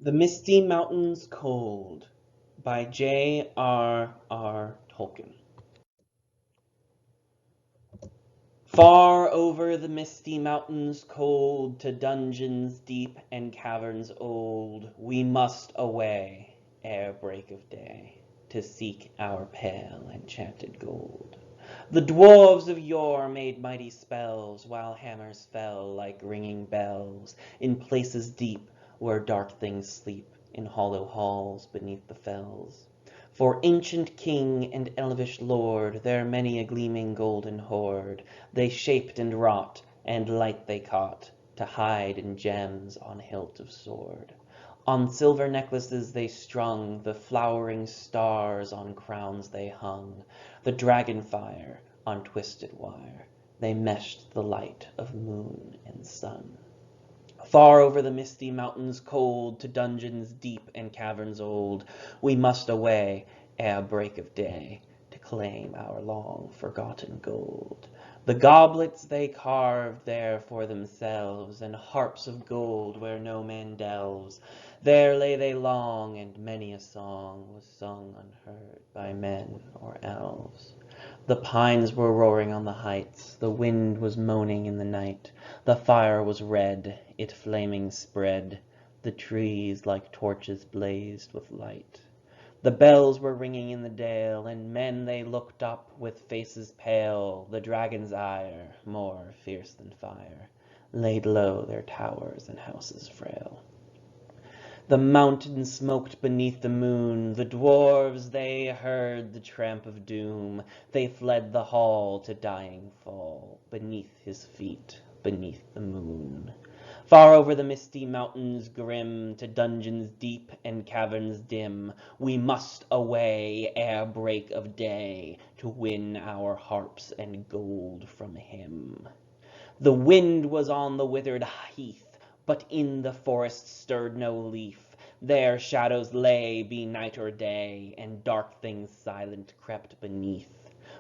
The Misty Mountains Cold by J.R.R. Tolkien. Far over the misty mountains cold, to dungeons deep and caverns old, we must away ere break of day, to seek our pale enchanted gold. The dwarves of yore made mighty spells, while hammers fell like ringing bells, in places deep where dark things sleep, in hollow halls beneath the fells. For ancient king and elvish lord, there many a gleaming golden hoard they shaped and wrought, and light they caught, to hide in gems on hilt of sword. On silver necklaces they strung the flowering stars, on crowns they hung the dragon fire on twisted wire. They meshed the light of moon and sun. Far over the misty mountains cold, to dungeons deep and caverns old, we must away ere break of day, to claim our long forgotten gold. The goblets they carved there for themselves, and harps of gold where no man delves. There lay they long, and many a song was sung unheard by men or elves. The pines were roaring on the heights, the wind was moaning in the night, the fire was red, it flaming spread, the trees like torches blazed with light. The bells were ringing in the dale, and men they looked up with faces pale, the dragon's ire, more fierce than fire, laid low their towers and houses frail. The mountain smoked beneath the moon, the dwarves they heard the tramp of doom, they fled the hall to dying fall, beneath his feet, beneath the moon. Far over the misty mountains grim, to dungeons deep and caverns dim, we must away ere break of day, to win our harps and gold from him. The wind was on the withered heath, but in the forest stirred no leaf. There shadows lay, be night or day, and dark things silent crept beneath.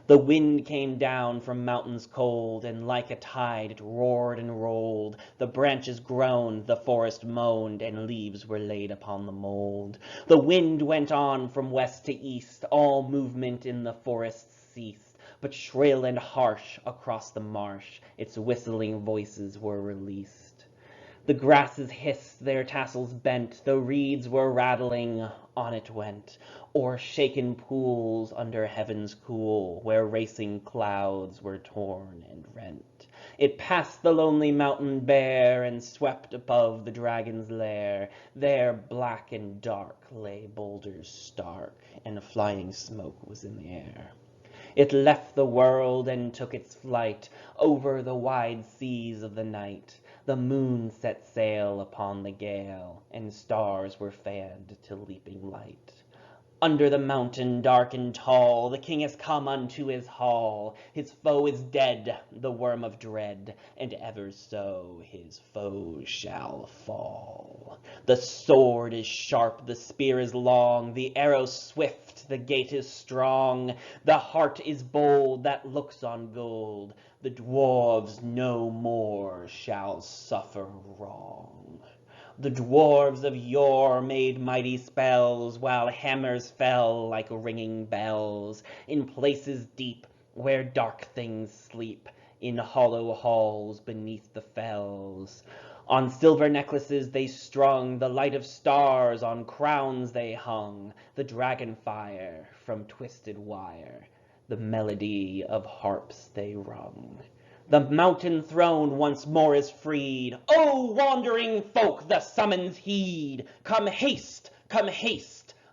The wind came down from mountains cold, and like a tide it roared and rolled. The branches groaned, the forest moaned, and leaves were laid upon the mold. The wind went on from west to east, all movement in the forest ceased. But shrill and harsh across the marsh its whistling voices were released. The grasses hissed, their tassels bent, the reeds were rattling, on it went, o'er shaken pools under heaven's cool, where racing clouds were torn and rent. It passed the lonely mountain bare, and swept above the dragon's lair. There black and dark lay boulders stark, and flying smoke was in the air. It left the world and took its flight over the wide seas of the night. The moon set sail upon the gale, and stars were fanned to leaping light. Under the mountain dark and tall, the king has come unto his hall. His foe is dead, the worm of dread, and ever so his foes shall fall. The sword is sharp, the spear is long, the arrow swift, the gate is strong, the heart is bold that looks on gold. The dwarves no more shall suffer wrong. The dwarves of yore made mighty spells, while hammers fell like ringing bells, in places deep where dark things sleep, in hollow halls beneath the fells. On silver necklaces they strung the light of stars, on crowns they hung the dragon fire from twisted wire, the melody of harps they rung. The mountain throne once more is freed. O wandering folk, the summons heed! Come haste,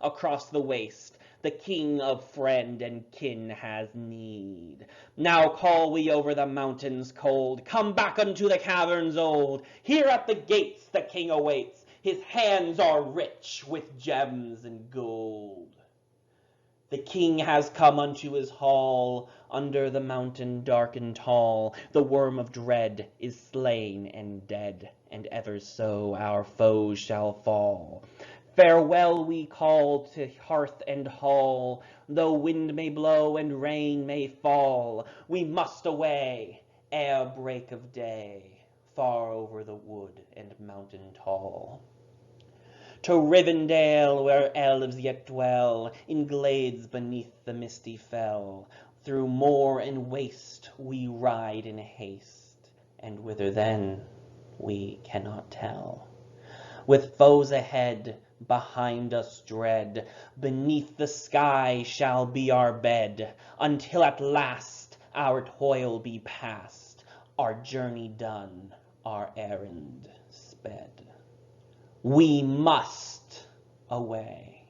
across the waste. The king of friend and kin has need. Now call we over the mountains cold. Come back unto the caverns old. Here at the gates the king awaits. His hands are rich with gems and gold. The king has come unto his hall, under the mountain dark and tall. The worm of dread is slain and dead, and ever so our foes shall fall. Farewell we call to hearth and hall, though wind may blow and rain may fall. We must away ere break of day, far over the wood and mountain tall. to Rivendell, where elves yet dwell, in glades beneath the misty fell. Through moor and waste we ride in haste, and whither then we cannot tell. With foes ahead, behind us dread, beneath the sky shall be our bed, until at last our toil be past, our journey done, our errand sped. We must away,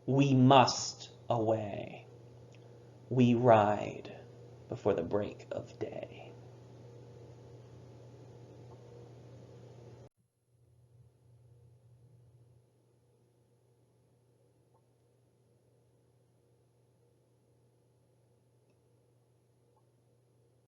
we must away. We ride before the break of day.